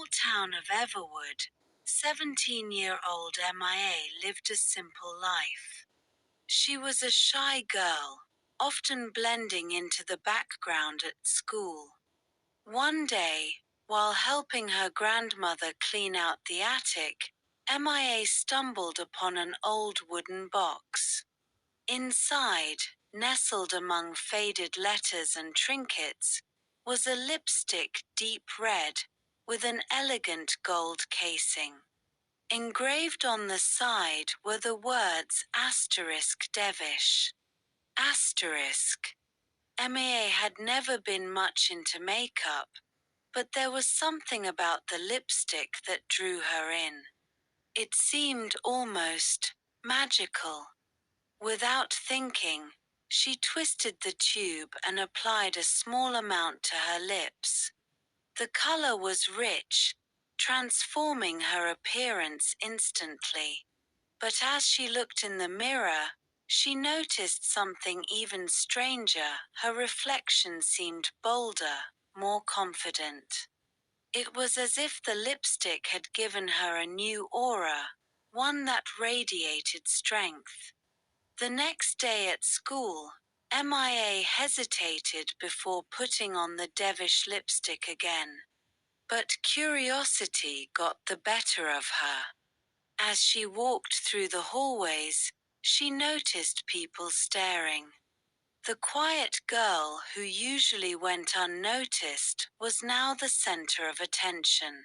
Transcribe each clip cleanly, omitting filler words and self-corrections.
town of Everwood, 17-year-old MIA lived a simple life. She was a shy girl, often blending into the background at school. One day, while helping her grandmother clean out the attic, MIA stumbled upon an old wooden box. Inside, nestled among faded letters and trinkets, was a lipstick deep red, with an elegant gold casing. Engraved on the side were the words *Devish. MIA had never been much into makeup, but there was something about the lipstick that drew her in. It seemed almost magical. Without thinking, she twisted the tube and applied a small amount to her lips. The color was rich, transforming her appearance instantly. But as she looked in the mirror, she noticed something even stranger. Her reflection seemed bolder, more confident. It was as if the lipstick had given her a new aura, one that radiated strength. The next day at school, MIA hesitated before putting on the Devish lipstick again. But curiosity got the better of her. As she walked through the hallways, she noticed people staring. The quiet girl who usually went unnoticed was now the center of attention.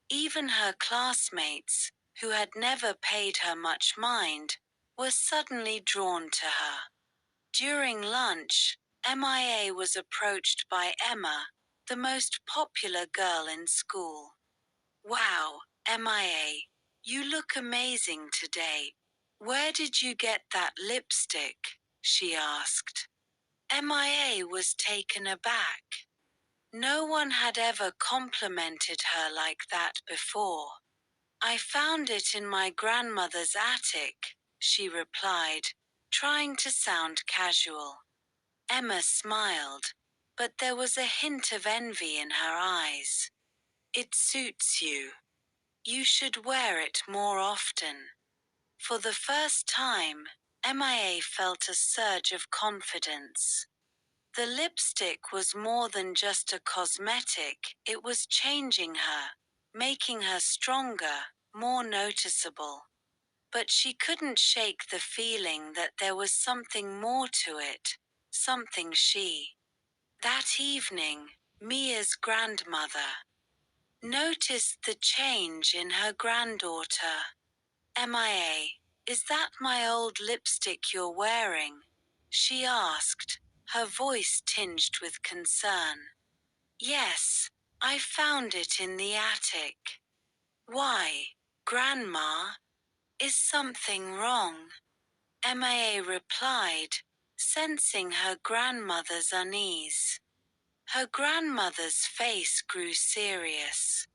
Even her classmates, who had never paid her much mind, were suddenly drawn to her. During lunch, MIA was approached by Emma, the most popular girl in school. "Wow, MIA, you look amazing today. Where did you get that lipstick?" she asked. MIA was taken aback. No one had ever complimented her like that before. "I found it in my grandmother's attic," she replied, trying to sound casual. Emma smiled, but there was a hint of envy in her eyes. "It suits you. You should wear it more often." For the first time, MIA felt a surge of confidence. The lipstick was more than just a cosmetic, it was changing her, making her stronger, more noticeable. But she couldn't shake the feeling that there was something more to it, something That evening, Mia's grandmother noticed the change in her granddaughter. "MIA, is that my old lipstick you're wearing?" she asked, her voice tinged with concern. "Yes, I found it in the attic." "Why, Grandma? Is something wrong?" MIA replied, sensing her grandmother's unease. Her grandmother's face grew serious.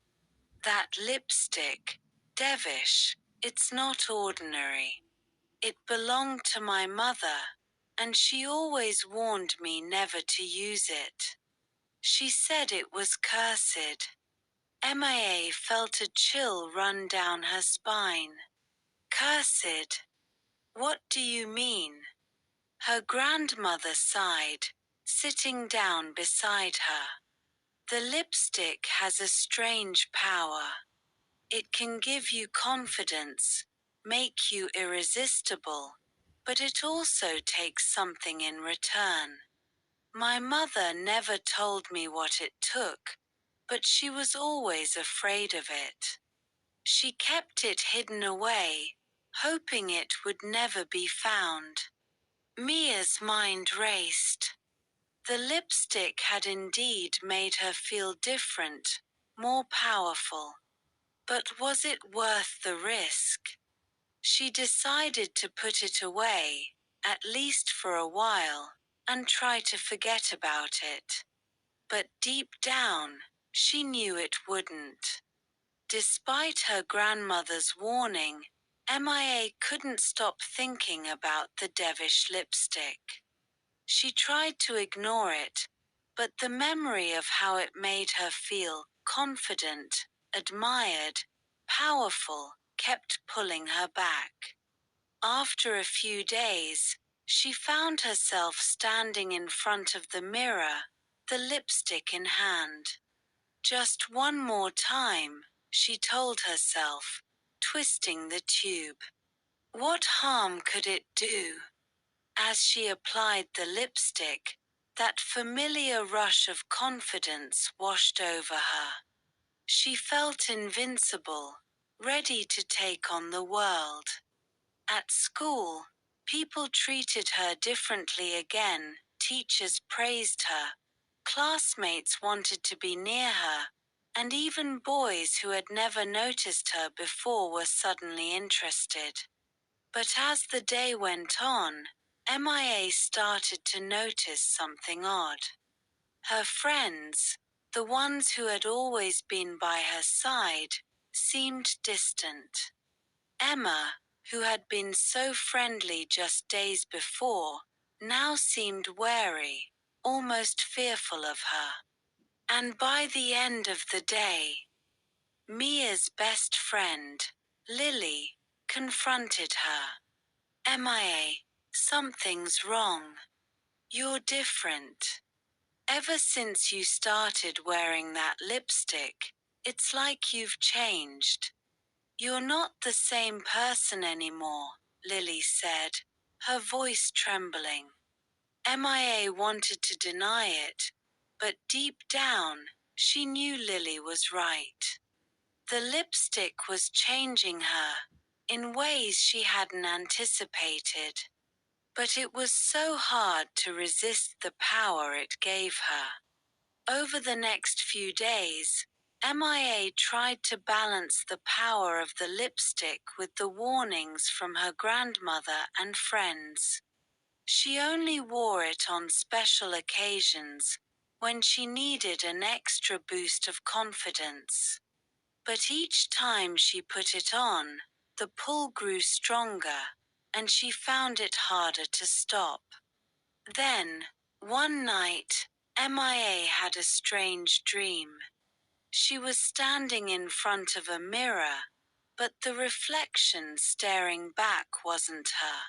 "That lipstick, Devish, it's not ordinary. It belonged to my mother, and she always warned me never to use it. She said it was cursed." MIA felt a chill run down her spine. "Cursed? What do you mean?" Her grandmother sighed, sitting down beside her. "The lipstick has a strange power. It can give you confidence, make you irresistible, but it also takes something in return. My mother never told me what it took, but she was always afraid of it. She kept it hidden away, hoping it would never be found." Mia's mind raced. The lipstick had indeed made her feel different, more powerful. But was it worth the risk? She decided to put it away, at least for a while, and try to forget about it. But deep down, she knew it wouldn't. Despite her grandmother's warning, MIA couldn't stop thinking about the Devish lipstick. She tried to ignore it, but the memory of how it made her feel confident admired, powerful, kept pulling her back. After a few days, she found herself standing in front of the mirror, the lipstick in hand. Just one more time, she told herself, twisting the tube. What harm could it do? As she applied the lipstick, that familiar rush of confidence washed over her. She felt invincible, ready to take on the world. At school, people treated her differently again, teachers praised her, classmates wanted to be near her, and even boys who had never noticed her before were suddenly interested. But as the day went on, MIA started to notice something odd. Her friends, the ones who had always been by her side, seemed distant. Emma, who had been so friendly just days before, now seemed wary, almost fearful of her. And by the end of the day, Mia's best friend, Lily, confronted her. MIA, something's wrong. You're different. Ever since you started wearing that lipstick, it's like you've changed. You're not the same person anymore, Lily said, her voice trembling. MIA wanted to deny it, but deep down, she knew Lily was right. The lipstick was changing her, in ways she hadn't anticipated. But it was so hard to resist the power it gave her. Over the next few days, MIA tried to balance the power of the lipstick with the warnings from her grandmother and friends. She only wore it on special occasions, when she needed an extra boost of confidence. But each time she put it on, the pull grew stronger, and she found it harder to stop. Then, one night, MIA had a strange dream. She was standing in front of a mirror, but the reflection staring back wasn't her.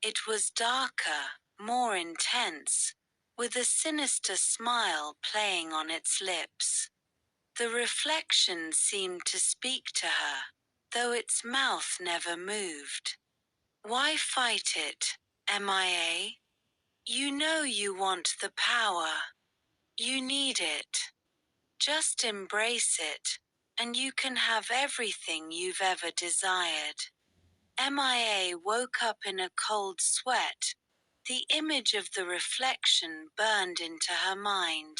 It was darker, more intense, with a sinister smile playing on its lips. The reflection seemed to speak to her, though its mouth never moved. Why fight it, MIA? You know you want the power. You need it. Just embrace it, and you can have everything you've ever desired. MIA woke up in a cold sweat. The image of the reflection burned into her mind.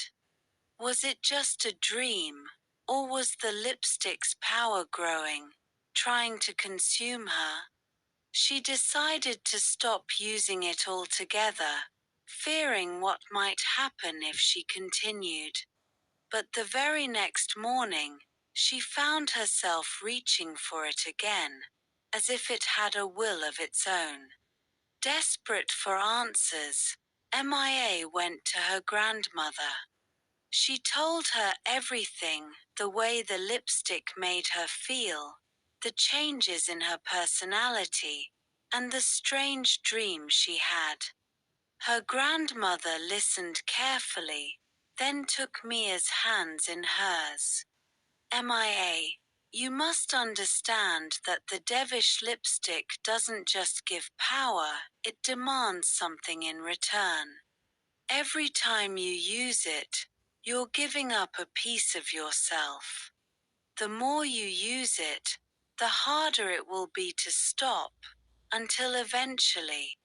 Was it just a dream, or was the lipstick's power growing, trying to consume her? She decided to stop using it altogether, fearing what might happen if she continued. But the very next morning, she found herself reaching for it again, as if it had a will of its own. Desperate for answers, MIA went to her grandmother. She told her everything, the way the lipstick made her feel, the changes in her personality, and the strange dream she had. Her grandmother listened carefully, then took Mia's hands in hers. MIA, you must understand that the Devish lipstick doesn't just give power, it demands something in return. Every time you use it, you're giving up a piece of yourself. The more you use it, the harder it will be to stop, until eventually,